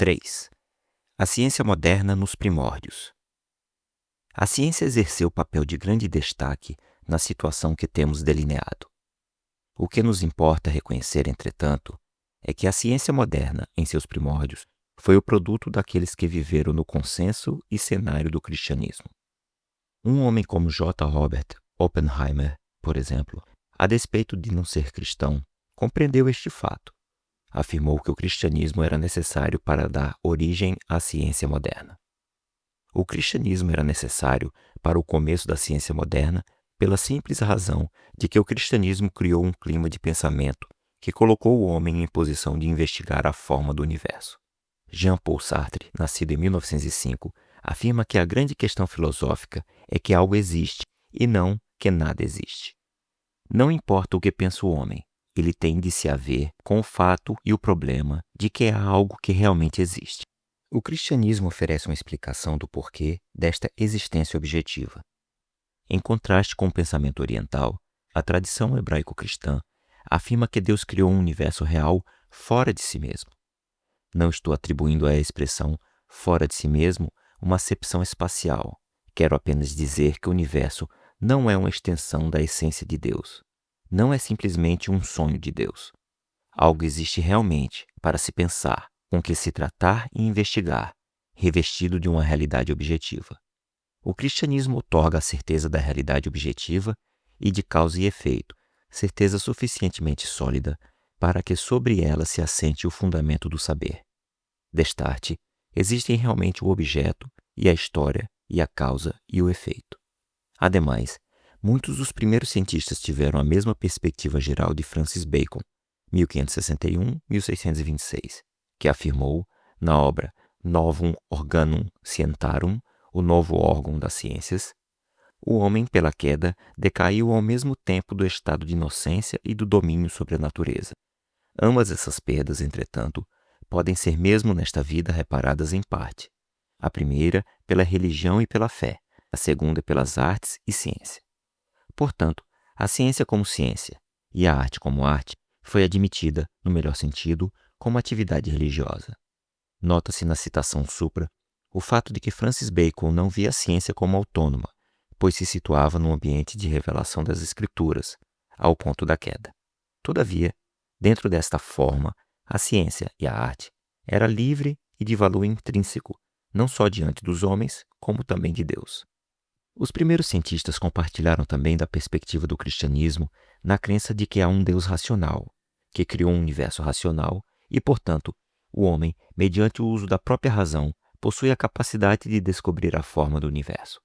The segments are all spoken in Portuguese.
3. A ciência moderna nos primórdios. A ciência exerceu papel de grande destaque na situação que temos delineado. O que nos importa reconhecer, entretanto, é que a ciência moderna, em seus primórdios, foi o produto daqueles que viveram no consenso e cenário do cristianismo. Um homem como J. Robert Oppenheimer, por exemplo, a despeito de não ser cristão, compreendeu este fato. Afirmou que o cristianismo era necessário para dar origem à ciência moderna. O cristianismo era necessário para o começo da ciência moderna pela simples razão de que o cristianismo criou um clima de pensamento que colocou o homem em posição de investigar a forma do universo. Jean-Paul Sartre, nascido em 1905, afirma que a grande questão filosófica é que algo existe e não que nada existe. Não importa o que pensa o homem, ele tem de se haver com o fato e o problema de que há algo que realmente existe. O cristianismo oferece uma explicação do porquê desta existência objetiva. Em contraste com o pensamento oriental, a tradição hebraico-cristã afirma que Deus criou um universo real fora de si mesmo. Não estou atribuindo à expressão fora de si mesmo uma acepção espacial. Quero apenas dizer que o universo não é uma extensão da essência de Deus. Não é simplesmente um sonho de Deus. Algo existe realmente para se pensar, com que se tratar e investigar, revestido de uma realidade objetiva. O cristianismo outorga a certeza da realidade objetiva e de causa e efeito, certeza suficientemente sólida para que sobre ela se assente o fundamento do saber. Destarte, existem realmente o objeto e a história e a causa e o efeito. Ademais, muitos dos primeiros cientistas tiveram a mesma perspectiva geral de Francis Bacon, 1561-1626, que afirmou, na obra Novum Organum Scientiarum, o novo órgão das ciências, o homem, pela queda, decaiu ao mesmo tempo do estado de inocência e do domínio sobre a natureza. Ambas essas perdas, entretanto, podem ser mesmo nesta vida reparadas em parte. A primeira pela religião e pela fé, a segunda pelas artes e ciência. Portanto, a ciência como ciência e a arte como arte foi admitida, no melhor sentido, como atividade religiosa. Nota-se na citação supra o fato de que Francis Bacon não via a ciência como autônoma, pois se situava no ambiente de revelação das Escrituras, ao ponto da queda. Todavia, dentro desta forma, a ciência e a arte era livre e de valor intrínseco, não só diante dos homens, como também de Deus. Os primeiros cientistas compartilharam também da perspectiva do cristianismo na crença de que há um Deus racional, que criou um universo racional e, portanto, o homem, mediante o uso da própria razão, possui a capacidade de descobrir a forma do universo.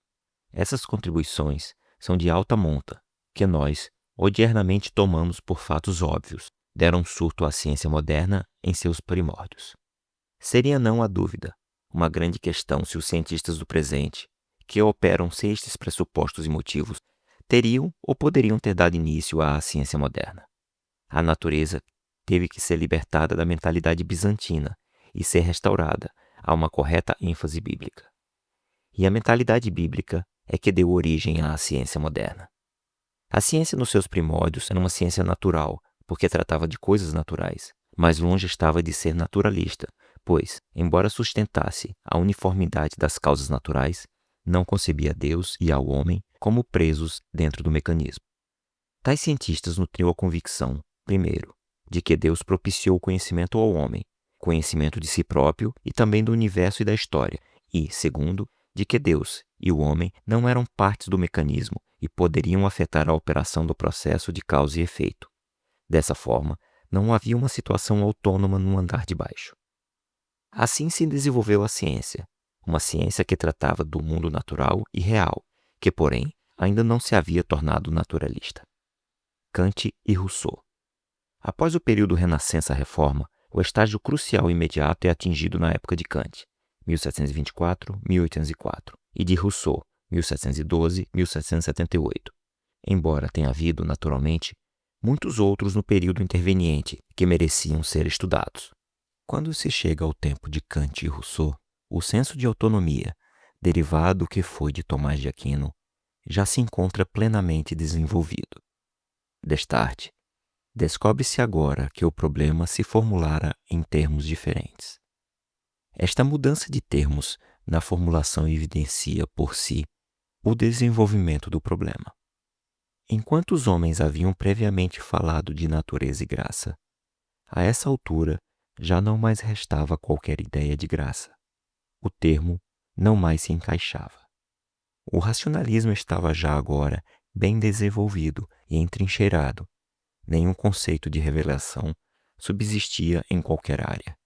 Essas contribuições são de alta monta, que nós, odiernamente tomamos por fatos óbvios, deram surto à ciência moderna em seus primórdios. Seria, não há dúvida, uma grande questão se os cientistas do presente, que operam sem estes pressupostos e motivos, teriam ou poderiam ter dado início à ciência moderna. A natureza teve que ser libertada da mentalidade bizantina e ser restaurada a uma correta ênfase bíblica. E a mentalidade bíblica é que deu origem à ciência moderna. A ciência nos seus primórdios era uma ciência natural, porque tratava de coisas naturais, mas longe estava de ser naturalista, pois, embora sustentasse a uniformidade das causas naturais, não concebia Deus e ao homem como presos dentro do mecanismo. Tais cientistas nutriam a convicção, primeiro, de que Deus propiciou o conhecimento ao homem, conhecimento de si próprio e também do universo e da história, e, segundo, de que Deus e o homem não eram partes do mecanismo e poderiam afetar a operação do processo de causa e efeito. Dessa forma, não havia uma situação autônoma no andar de baixo. Assim se desenvolveu a ciência, uma ciência que tratava do mundo natural e real, que, porém, ainda não se havia tornado naturalista. Kant e Rousseau. Após o período Renascença-Reforma, o estágio crucial imediato é atingido na época de Kant, 1724-1804, e de Rousseau, 1712-1778. Embora tenha havido, naturalmente, muitos outros no período interveniente que mereciam ser estudados. Quando se chega ao tempo de Kant e Rousseau, o senso de autonomia, derivado do que foi de Tomás de Aquino, já se encontra plenamente desenvolvido. Destarte, descobre-se agora que o problema se formulara em termos diferentes. Esta mudança de termos na formulação evidencia por si o desenvolvimento do problema. Enquanto os homens haviam previamente falado de natureza e graça, a essa altura já não mais restava qualquer ideia de graça. O termo não mais se encaixava. O racionalismo estava já agora bem desenvolvido e entrincheirado. Nenhum conceito de revelação subsistia em qualquer área.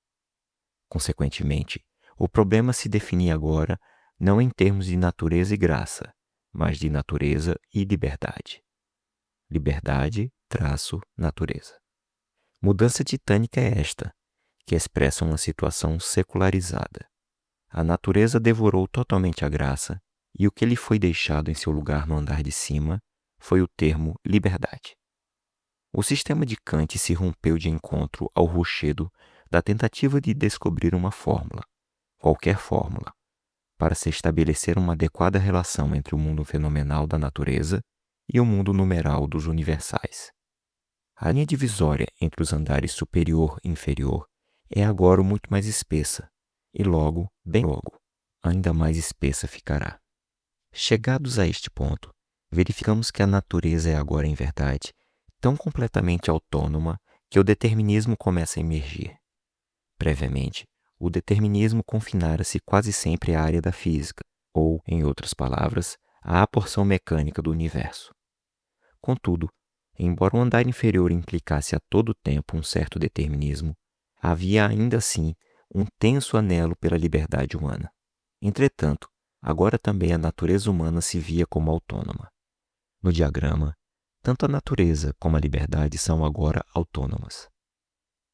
Consequentemente, o problema se definia agora não em termos de natureza e graça, mas de natureza e liberdade. Liberdade, natureza. Mudança titânica é esta, que expressa uma situação secularizada. A natureza devorou totalmente a graça, e o que lhe foi deixado em seu lugar no andar de cima foi o termo liberdade. O sistema de Kant se rompeu de encontro ao rochedo da tentativa de descobrir uma fórmula, qualquer fórmula, para se estabelecer uma adequada relação entre o mundo fenomenal da natureza e o mundo numeral dos universais. A linha divisória entre os andares superior e inferior é agora muito mais espessa, e logo, bem logo, ainda mais espessa ficará. Chegados a este ponto, verificamos que a natureza é agora, em verdade, tão completamente autônoma que o determinismo começa a emergir. Previamente, o determinismo confinara-se quase sempre à área da física, ou, em outras palavras, à porção mecânica do universo. Contudo, embora o andar inferior implicasse a todo tempo um certo determinismo, havia ainda assim um tenso anelo pela liberdade humana. Entretanto, agora também a natureza humana se via como autônoma. No diagrama, tanto a natureza como a liberdade são agora autônomas.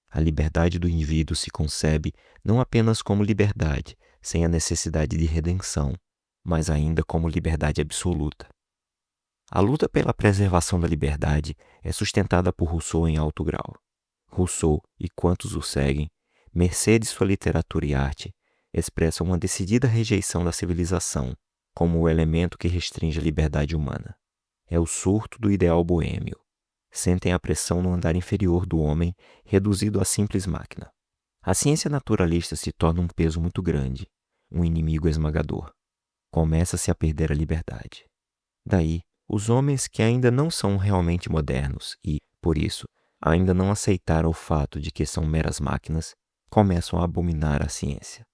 A liberdade do indivíduo se concebe não apenas como liberdade, sem a necessidade de redenção, mas ainda como liberdade absoluta. A luta pela preservação da liberdade é sustentada por Rousseau em alto grau. Rousseau e quantos o seguem, mercê de sua literatura e arte, expressam uma decidida rejeição da civilização como o elemento que restringe a liberdade humana. É o surto do ideal boêmio. Sentem a pressão no andar inferior do homem, reduzido a simples máquina. A ciência naturalista se torna um peso muito grande, um inimigo esmagador. Começa-se a perder a liberdade. Daí, os homens que ainda não são realmente modernos e, por isso, ainda não aceitaram o fato de que são meras máquinas, começam a abominar a ciência.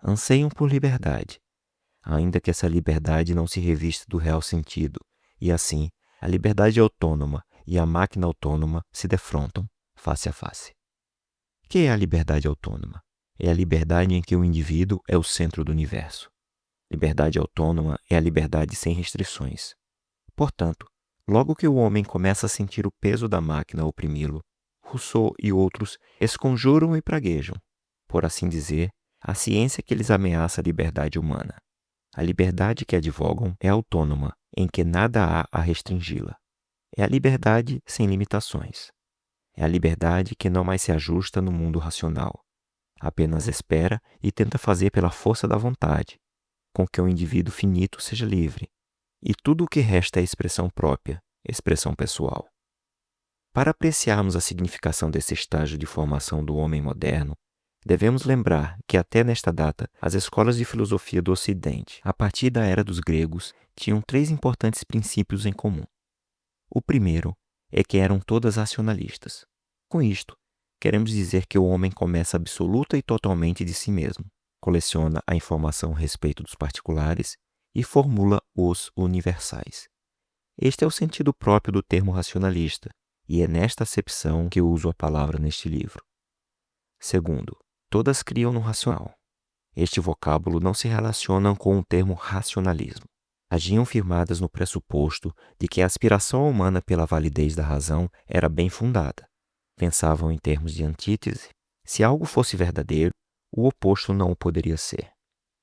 Anseiam por liberdade, ainda que essa liberdade não se revista do real sentido, e assim, a liberdade autônoma e a máquina autônoma se defrontam face a face. Que é a liberdade autônoma? É a liberdade em que o indivíduo é o centro do universo. Liberdade autônoma é a liberdade sem restrições. Portanto, logo que o homem começa a sentir o peso da máquina a oprimi-lo, Rousseau e outros esconjuram e praguejam, por assim dizer, a ciência que lhes ameaça a liberdade humana. A liberdade que advogam é autônoma, em que nada há a restringi-la. É a liberdade sem limitações. É a liberdade que não mais se ajusta no mundo racional. Apenas espera e tenta fazer pela força da vontade, com que o indivíduo finito seja livre. E tudo o que resta é expressão própria, expressão pessoal. Para apreciarmos a significação desse estágio de formação do homem moderno, devemos lembrar que até nesta data as escolas de filosofia do Ocidente, a partir da era dos gregos, tinham 3 importantes princípios em comum. O primeiro é que eram todas racionalistas. Com isto, queremos dizer que o homem começa absoluta e totalmente de si mesmo, coleciona a informação a respeito dos particulares e formula os universais. Este é o sentido próprio do termo racionalista, e é nesta acepção que uso a palavra neste livro. Segundo, todas criam no racional. Este vocábulo não se relaciona com o termo racionalismo. Agiam firmadas no pressuposto de que a aspiração humana pela validez da razão era bem fundada. Pensavam em termos de antítese. Se algo fosse verdadeiro, o oposto não o poderia ser.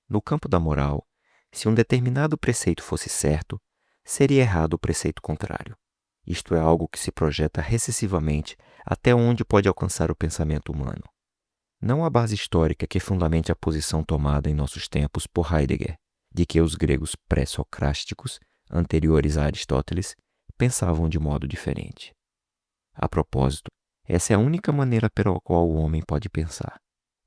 No campo da moral, se um determinado preceito fosse certo, seria errado o preceito contrário. Isto é algo que se projeta recessivamente até onde pode alcançar o pensamento humano. Não há base histórica que fundamente a posição tomada em nossos tempos por Heidegger, de que os gregos pré-socráticos, anteriores a Aristóteles, pensavam de modo diferente. A propósito, essa é a única maneira pela qual o homem pode pensar.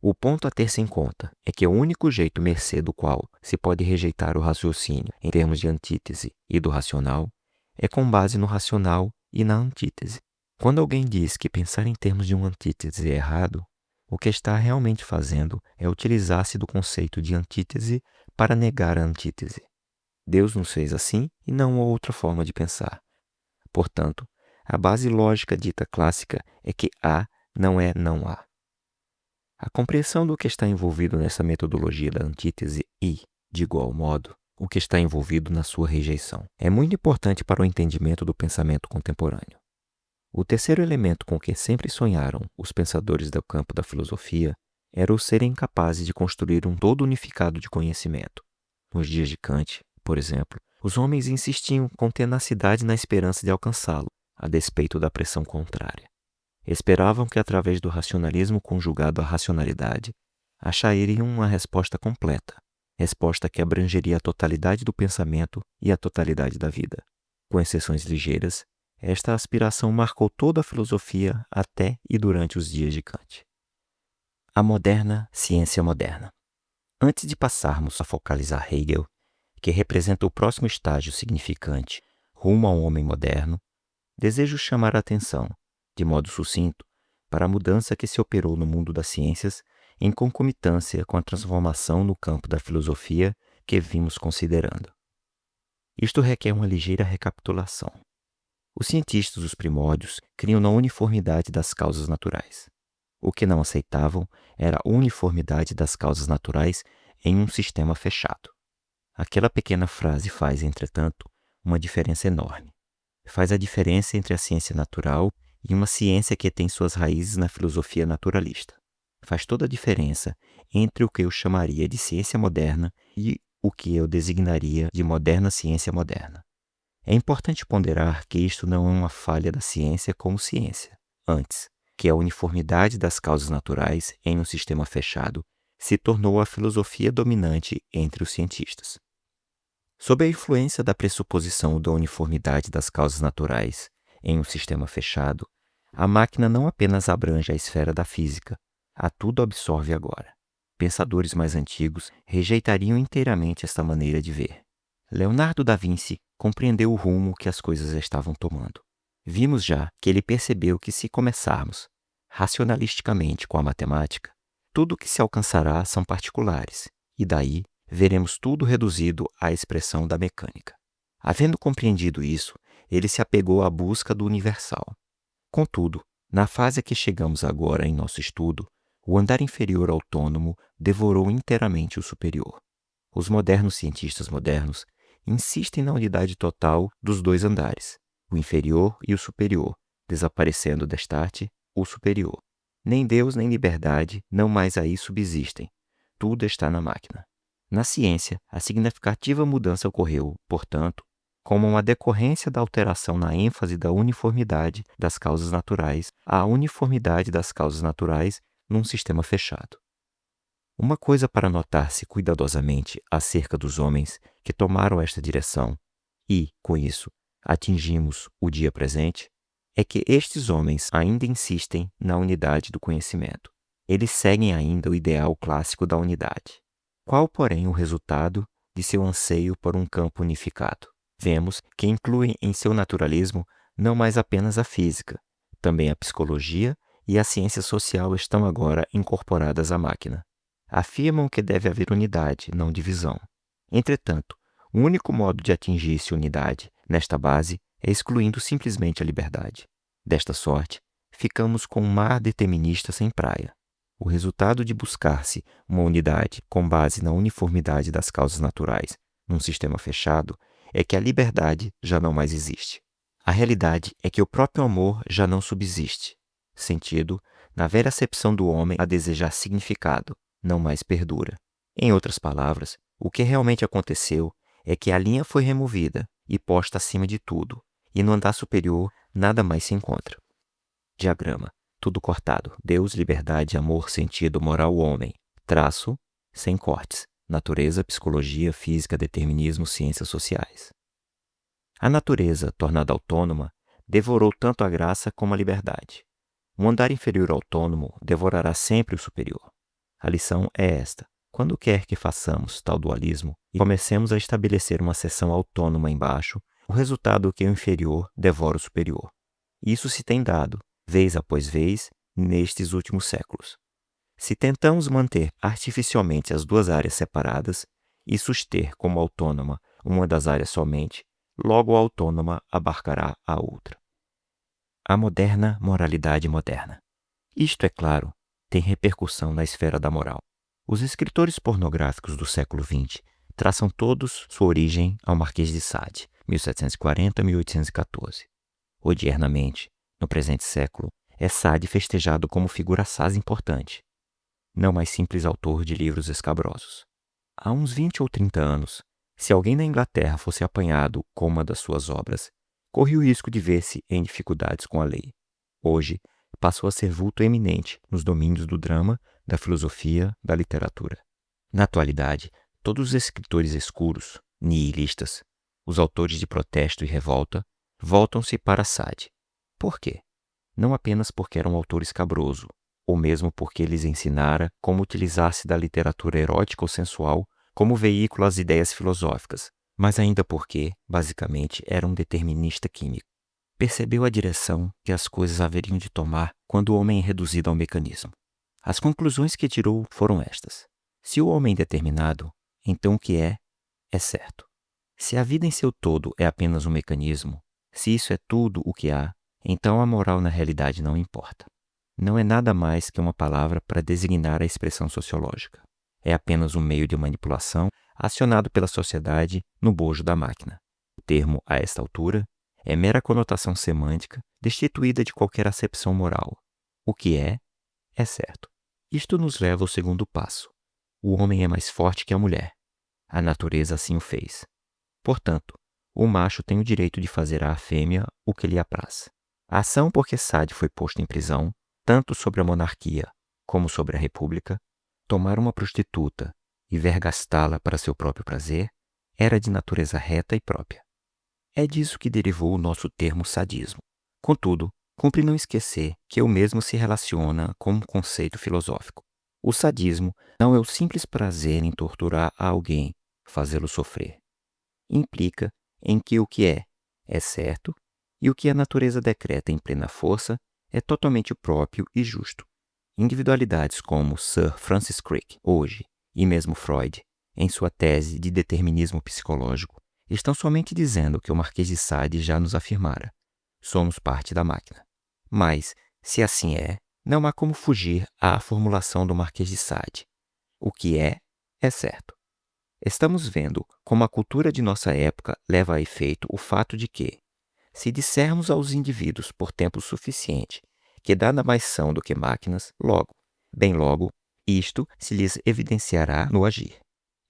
O ponto a ter-se em conta é que o único jeito mercê do qual se pode rejeitar o raciocínio em termos de antítese e do racional é com base no racional e na antítese. Quando alguém diz que pensar em termos de uma antítese é errado, o que está realmente fazendo é utilizar-se do conceito de antítese para negar a antítese. Deus nos fez assim e não há outra forma de pensar. Portanto, a base lógica dita clássica é que há não é não há. A compreensão do que está envolvido nessa metodologia da antítese e, de igual modo, o que está envolvido na sua rejeição é muito importante para o entendimento do pensamento contemporâneo. O terceiro elemento com que sempre sonharam os pensadores do campo da filosofia era o serem capazes de construir um todo unificado de conhecimento. Nos dias de Kant, por exemplo, os homens insistiam com tenacidade na esperança de alcançá-lo, a despeito da pressão contrária. Esperavam que, através do racionalismo conjugado à racionalidade, achariam uma resposta completa, resposta que abrangeria a totalidade do pensamento e a totalidade da vida. Com exceções ligeiras, esta aspiração marcou toda a filosofia até e durante os dias de Kant. A moderna ciência moderna. Antes de passarmos a focalizar Hegel, que representa o próximo estágio significante rumo ao homem moderno, desejo chamar a atenção, de modo sucinto, para a mudança que se operou no mundo das ciências em concomitância com a transformação no campo da filosofia que vimos considerando. Isto requer uma ligeira recapitulação. Os cientistas dos primórdios criam na uniformidade das causas naturais. O que não aceitavam era a uniformidade das causas naturais em um sistema fechado. Aquela pequena frase faz, entretanto, uma diferença enorme. Faz a diferença entre a ciência natural e uma ciência que tem suas raízes na filosofia naturalista. Faz toda a diferença entre o que eu chamaria de ciência moderna e o que eu designaria de moderna ciência moderna. É importante ponderar que isto não é uma falha da ciência como ciência. Antes, que a uniformidade das causas naturais em um sistema fechado se tornou a filosofia dominante entre os cientistas. Sob a influência da pressuposição da uniformidade das causas naturais em um sistema fechado, a máquina não apenas abrange a esfera da física, a tudo absorve agora. Pensadores mais antigos rejeitariam inteiramente esta maneira de ver. Leonardo da Vinci compreendeu o rumo que as coisas estavam tomando. Vimos já que ele percebeu que se começarmos racionalisticamente com a matemática, tudo o que se alcançará são particulares, e daí veremos tudo reduzido à expressão da mecânica. Havendo compreendido isso, ele se apegou à busca do universal. Contudo, na fase a que chegamos agora em nosso estudo, o andar inferior autônomo devorou inteiramente o superior. Os modernos cientistas modernos insistem na unidade total dos dois andares, o inferior e o superior, desaparecendo destarte o superior. Nem Deus nem liberdade não mais aí subsistem. Tudo está na máquina. Na ciência, a significativa mudança ocorreu, portanto, como uma decorrência da alteração na ênfase da uniformidade das causas naturais à uniformidade das causas naturais num sistema fechado. Uma coisa para notar-se cuidadosamente acerca dos homens que tomaram esta direção e, com isso, atingimos o dia presente, é que estes homens ainda insistem na unidade do conhecimento. Eles seguem ainda o ideal clássico da unidade. Qual, porém, o resultado de seu anseio por um campo unificado? Vemos que incluem em seu naturalismo não mais apenas a física, também a psicologia e a ciência social estão agora incorporadas à máquina. Afirmam que deve haver unidade, não divisão. Entretanto, o único modo de atingir-se unidade nesta base é excluindo simplesmente a liberdade. Desta sorte, ficamos com um mar determinista sem praia. O resultado de buscar-se uma unidade com base na uniformidade das causas naturais num sistema fechado é que a liberdade já não mais existe. A realidade é que o próprio amor já não subsiste. Sentido, na velha acepção do homem a desejar significado, não mais perdura. Em outras palavras, o que realmente aconteceu é que a linha foi removida e posta acima de tudo, e no andar superior nada mais se encontra. Diagrama. Tudo cortado. Deus, liberdade, amor, sentido, moral, homem. Traço, sem cortes. Natureza, psicologia, física, determinismo, ciências sociais. A natureza, tornada autônoma, devorou tanto a graça como a liberdade. Um andar inferior autônomo devorará sempre o superior. A lição é esta: quando quer que façamos tal dualismo e comecemos a estabelecer uma seção autônoma embaixo, o resultado é que o inferior devora o superior. Isso se tem dado, vez após vez, nestes últimos séculos. Se tentamos manter artificialmente as duas áreas separadas e suster como autônoma uma das áreas somente, logo a autônoma abarcará a outra. A moderna moralidade moderna. Isto, é claro, tem repercussão na esfera da moral. Os escritores pornográficos do século XX traçam todos sua origem ao Marquês de Sade, 1740-1814. Odiernamente, no presente século, é Sade festejado como figura assaz importante, não mais simples autor de livros escabrosos. Há uns 20 ou 30 anos, se alguém na Inglaterra fosse apanhado com uma das suas obras, corria o risco de ver-se em dificuldades com a lei. Hoje, passou a ser vulto eminente nos domínios do drama, da filosofia, da literatura. Na atualidade, todos os escritores escuros, nihilistas, os autores de protesto e revolta, voltam-se para Sade. Por quê? Não apenas porque era um autor escabroso, ou mesmo porque lhes ensinara como utilizar-se da literatura erótica ou sensual como veículo às ideias filosóficas, mas ainda porque, basicamente, era um determinista químico. Percebeu a direção que as coisas haveriam de tomar quando o homem é reduzido ao mecanismo. As conclusões que tirou foram estas: se o homem é determinado, então o que é certo. Se a vida em seu todo é apenas um mecanismo, se isso é tudo o que há, então a moral na realidade não importa. Não é nada mais que uma palavra para designar a expressão sociológica. É apenas um meio de manipulação acionado pela sociedade no bojo da máquina. O termo, a esta altura, é mera conotação semântica destituída de qualquer acepção moral. O que é certo. Isto nos leva ao segundo passo. O homem é mais forte que a mulher. A natureza assim o fez. Portanto, o macho tem o direito de fazer à fêmea o que lhe apraz. A ação por que Sade foi posto em prisão, tanto sobre a monarquia como sobre a república, tomar uma prostituta e vergastá-la para seu próprio prazer, era de natureza reta e própria. É disso que derivou o nosso termo sadismo. Contudo, cumpre não esquecer que o mesmo se relaciona com um conceito filosófico. O sadismo não é o simples prazer em torturar a alguém, fazê-lo sofrer. Implica em que o que é certo e o que a natureza decreta em plena força é totalmente próprio e justo. Individualidades como Sir Francis Crick, hoje, e mesmo Freud, em sua tese de determinismo psicológico, estão somente dizendo que o Marquês de Sade já nos afirmara: somos parte da máquina. Mas, se assim não há como fugir à formulação do Marquês de Sade. O que é certo. Estamos vendo como a cultura de nossa época leva a efeito o fato de que, se dissermos aos indivíduos por tempo suficiente que nada mais são do que máquinas, logo, bem logo, isto se lhes evidenciará no agir.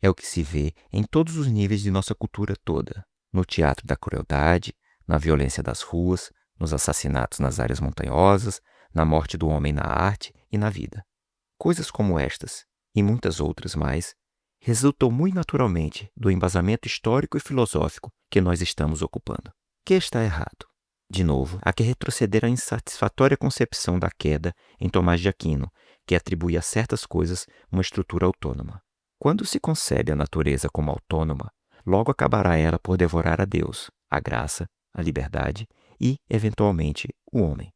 É o que se vê em todos os níveis de nossa cultura toda, no teatro da crueldade, na violência das ruas, nos assassinatos nas áreas montanhosas, na morte do homem na arte e na vida. Coisas como estas, e muitas outras mais, resultam muito naturalmente do embasamento histórico e filosófico que nós estamos ocupando. Que está errado? De novo, há que retroceder à insatisfatória concepção da queda em Tomás de Aquino, que atribui a certas coisas uma estrutura autônoma. Quando se concebe a natureza como autônoma, logo acabará ela por devorar a Deus, a graça, a liberdade e, eventualmente, o homem.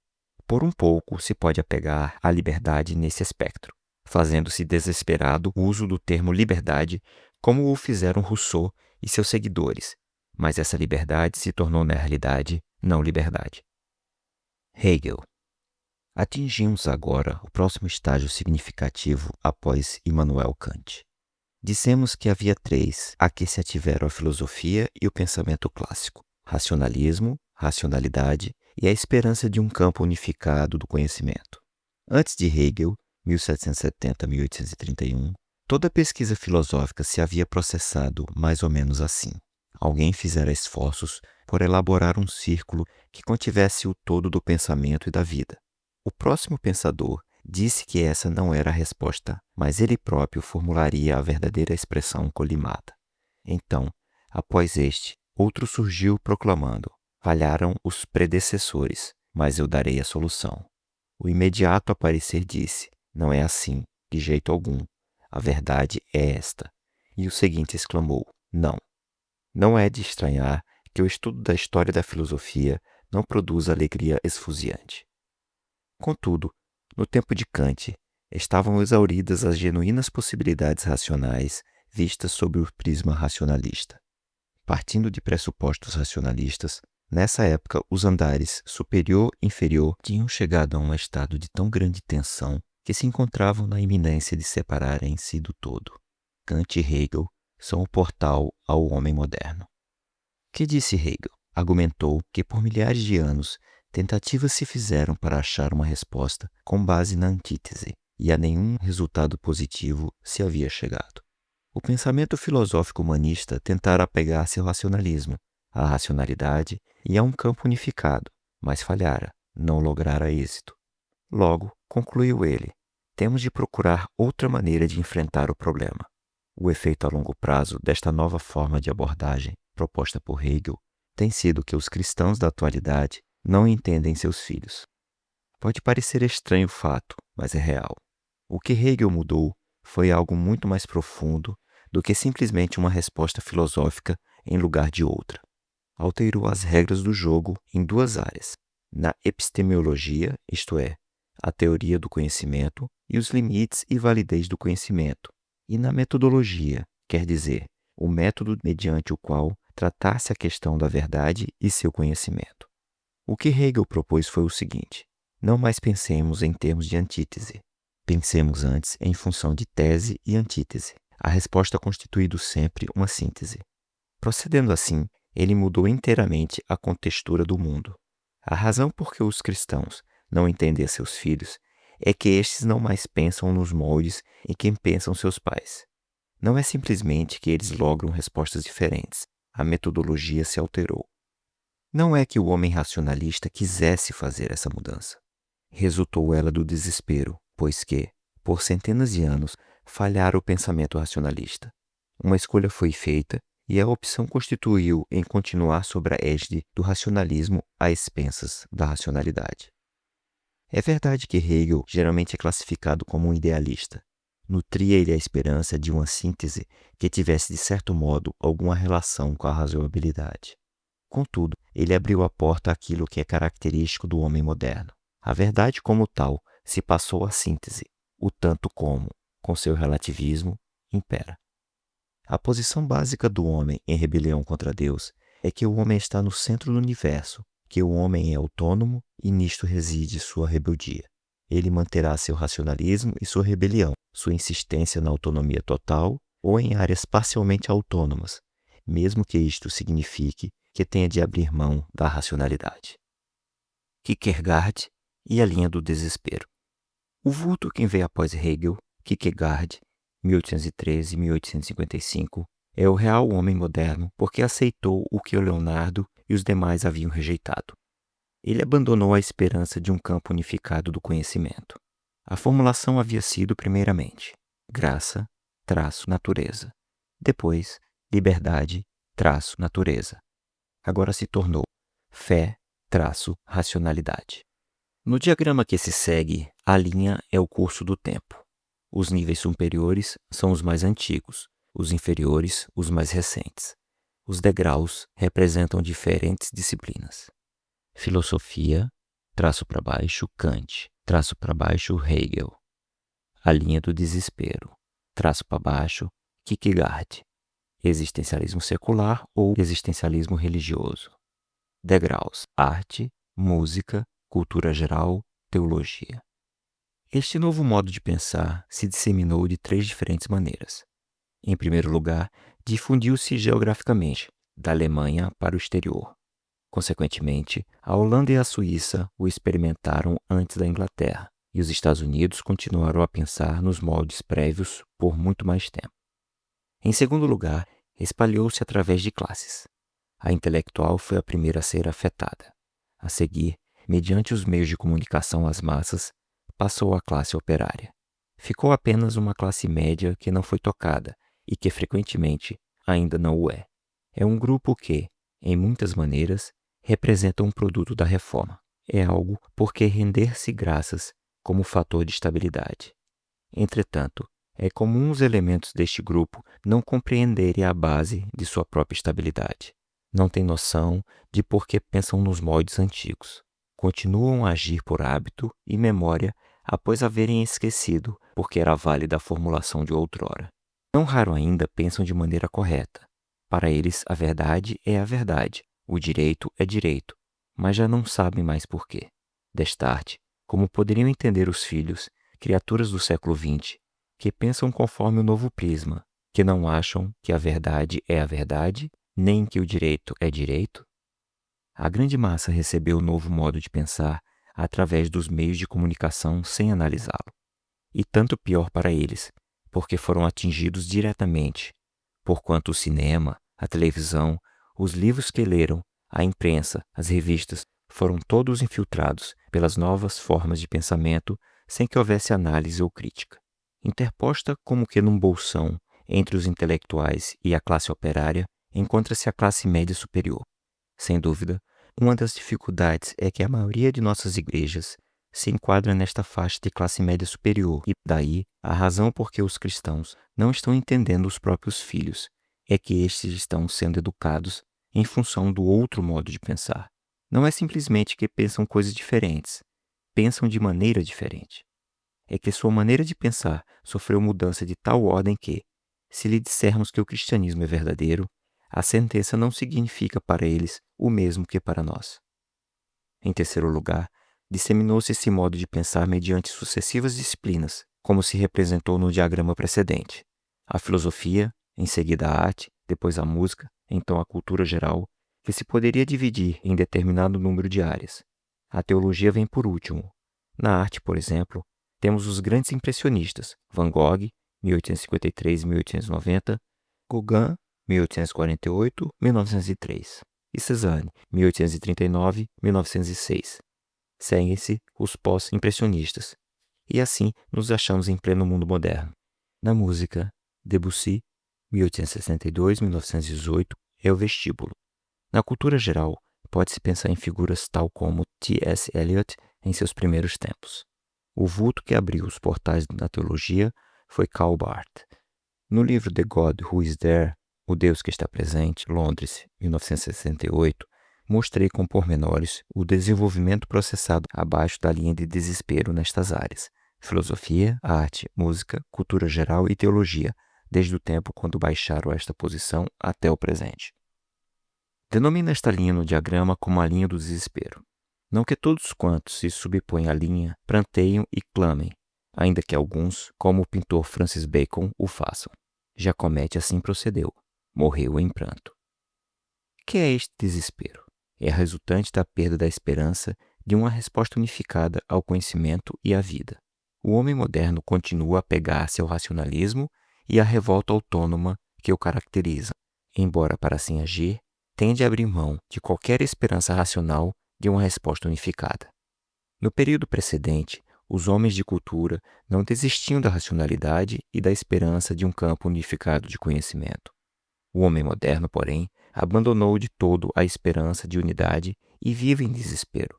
Por um pouco se pode apegar à liberdade nesse espectro, fazendo-se desesperado uso do termo liberdade, como o fizeram Rousseau e seus seguidores, mas essa liberdade se tornou, na realidade, não liberdade. Hegel. Atingimos agora o próximo estágio significativo após Immanuel Kant. Dissemos que havia três a que se ativeram a filosofia e o pensamento clássico: racionalismo, racionalidade e a esperança de um campo unificado do conhecimento. Antes de Hegel, 1770-1831, toda pesquisa filosófica se havia processado mais ou menos assim. Alguém fizera esforços por elaborar um círculo que contivesse o todo do pensamento e da vida. O próximo pensador disse que essa não era a resposta, mas ele próprio formularia a verdadeira expressão colimata. Então, após este, outro surgiu proclamando: falharam os predecessores, mas eu darei a solução. O imediato aparecer disse: não é assim, de jeito algum. a verdade é esta. E o seguinte exclamou: não. Não é de estranhar que o estudo da história da filosofia não produza alegria esfuziante. Contudo, no tempo de Kant, estavam exauridas as genuínas possibilidades racionais vistas sob o prisma racionalista. Partindo de pressupostos racionalistas, nessa época os andares superior e inferior tinham chegado a um estado de tão grande tensão que se encontravam na iminência de separarem-se do todo. Kant e Hegel são o portal ao homem moderno. Que disse Hegel? Argumentou que por milhares de anos tentativas se fizeram para achar uma resposta com base na antítese, e a nenhum resultado positivo se havia chegado. O pensamento filosófico humanista tentara apegar-se ao racionalismo, à racionalidade e a um campo unificado, mas falhara, não lograra êxito. Logo, concluiu ele, temos de procurar outra maneira de enfrentar o problema. O efeito a longo prazo desta nova forma de abordagem, proposta por Hegel, tem sido que os cristãos da atualidade não entendem seus filhos. Pode parecer estranho o fato, mas é real. O que Hegel mudou foi algo muito mais profundo do que simplesmente uma resposta filosófica em lugar de outra. Alterou as regras do jogo em duas áreas: na epistemologia, isto é, a teoria do conhecimento e os limites e validez do conhecimento, e na metodologia, quer dizer, o método mediante o qual tratar-se a questão da verdade e seu conhecimento. O que Hegel propôs foi o seguinte: não mais pensemos em termos de antítese. Pensemos antes em função de tese e antítese, a resposta constituindo sempre uma síntese. Procedendo assim, ele mudou inteiramente a contextura do mundo. A razão por que os cristãos não entendem a seus filhos é que estes não mais pensam nos moldes em que pensam seus pais. Não é simplesmente que eles logram respostas diferentes, a metodologia se alterou. Não é que o homem racionalista quisesse fazer essa mudança. Resultou ela do desespero, pois que, por centenas de anos, falhara o pensamento racionalista. Uma escolha foi feita e a opção constituiu em continuar sobre a égide do racionalismo às expensas da racionalidade. É verdade que Hegel geralmente é classificado como um idealista. Nutria ele a esperança de uma síntese que tivesse de certo modo alguma relação com a razoabilidade. Contudo, ele abriu a porta àquilo que é característico do homem moderno. A verdade como tal se passou à síntese, o tanto como, com seu relativismo, impera. A posição básica do homem em rebelião contra Deus é que o homem está no centro do universo, que o homem é autônomo e nisto reside sua rebeldia. Ele manterá seu racionalismo e sua rebelião, sua insistência na autonomia total ou em áreas parcialmente autônomas, mesmo que isto signifique que tenha de abrir mão da racionalidade. Kierkegaard e a linha do desespero. O vulto quem veio após Hegel, Kierkegaard, 1813-1855, é o real homem moderno porque aceitou o que o Leonardo e os demais haviam rejeitado. Ele abandonou a esperança de um campo unificado do conhecimento. A formulação havia sido, primeiramente, graça, natureza. Depois, liberdade, natureza. Agora se tornou fé, racionalidade. No diagrama que se segue, a linha é o curso do tempo. Os níveis superiores são os mais antigos, os inferiores, os mais recentes. Os degraus representam diferentes disciplinas. Filosofia, traço para baixo, Kant, traço para baixo, Hegel. A linha do desespero, traço para baixo, Kierkegaard. Existencialismo secular ou existencialismo religioso. Degraus, arte, música, cultura geral, teologia. Este novo modo de pensar se disseminou de três diferentes maneiras. Em primeiro lugar, difundiu-se geograficamente, da Alemanha para o exterior. Consequentemente, a Holanda e a Suíça o experimentaram antes da Inglaterra, e os Estados Unidos continuaram a pensar nos moldes prévios por muito mais tempo. Em segundo lugar, espalhou-se através de classes. A intelectual foi a primeira a ser afetada. A seguir, mediante os meios de comunicação às massas, passou a classe operária. Ficou apenas uma classe média que não foi tocada e que frequentemente ainda não o é. É um grupo que, em muitas maneiras, representa um produto da reforma. É algo por que render-se graças como fator de estabilidade. Entretanto, É comum os elementos deste grupo não compreenderem a base de sua própria estabilidade. Não têm noção de por que pensam nos moldes antigos. Continuam a agir por hábito e memória após haverem esquecido porque era válida a formulação de outrora. Não raro ainda pensam de maneira correta. Para eles, a verdade é a verdade, o direito é direito, mas já não sabem mais por quê. Destarte, como poderiam entender os filhos, criaturas do século XX, que pensam conforme o novo prisma, que não acham que a verdade é a verdade, nem que o direito é direito? A grande massa recebeu o novo modo de pensar através dos meios de comunicação sem analisá-lo. E tanto pior para eles, porque foram atingidos diretamente, porquanto o cinema, a televisão, os livros que leram, a imprensa, as revistas, foram todos infiltrados pelas novas formas de pensamento sem que houvesse análise ou crítica. Interposta como que num bolsão entre os intelectuais e a classe operária, encontra-se a classe média superior. Sem dúvida, uma das dificuldades é que a maioria de nossas igrejas se enquadra nesta faixa de classe média superior, e daí a razão por que os cristãos não estão entendendo os próprios filhos é que estes estão sendo educados em função do outro modo de pensar. Não é simplesmente que pensam coisas diferentes, pensam de maneira diferente. É que sua maneira de pensar sofreu mudança de tal ordem que, se lhe dissermos que o cristianismo é verdadeiro, a sentença não significa para eles o mesmo que para nós. Em terceiro lugar, disseminou-se esse modo de pensar mediante sucessivas disciplinas, como se representou no diagrama precedente. A filosofia, em seguida a arte, depois a música, então a cultura geral, que se poderia dividir em determinado número de áreas. A teologia vem por último. Na arte, por exemplo, temos os grandes impressionistas, Van Gogh, 1853-1890, Gauguin, 1848-1903, e Cézanne, 1839-1906. Seguem-se os pós-impressionistas, e assim nos achamos em pleno mundo moderno. Na música, Debussy, 1862-1918, é o vestíbulo. Na cultura geral, pode-se pensar em figuras tal como T.S. Eliot em seus primeiros tempos. O vulto que abriu os portais da teologia foi Karl Barth. No livro The God Who Is There, O Deus que Está Presente, Londres, 1968, mostrei com pormenores o desenvolvimento processado abaixo da linha de desespero nestas áreas: filosofia, arte, música, cultura geral e teologia, desde o tempo quando baixaram esta posição até o presente. Denomina esta linha no diagrama como a linha do desespero. Não que todos quantos se subpõem à linha pranteiam e clamem, ainda que alguns, como o pintor Francis Bacon, o façam. Jacomete assim procedeu, morreu em pranto. Que é este desespero? É resultante da perda da esperança de uma resposta unificada ao conhecimento e à vida. O homem moderno continua a apegar-se ao racionalismo e à revolta autônoma que o caracteriza, embora para assim agir, tende a abrir mão de qualquer esperança racional de uma resposta unificada. No período precedente, os homens de cultura não desistiam da racionalidade e da esperança de um campo unificado de conhecimento. O homem moderno, porém, abandonou de todo a esperança de unidade e vive em desespero.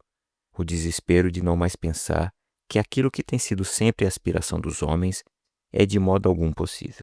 O desespero de não mais pensar que aquilo que tem sido sempre a aspiração dos homens é de modo algum possível.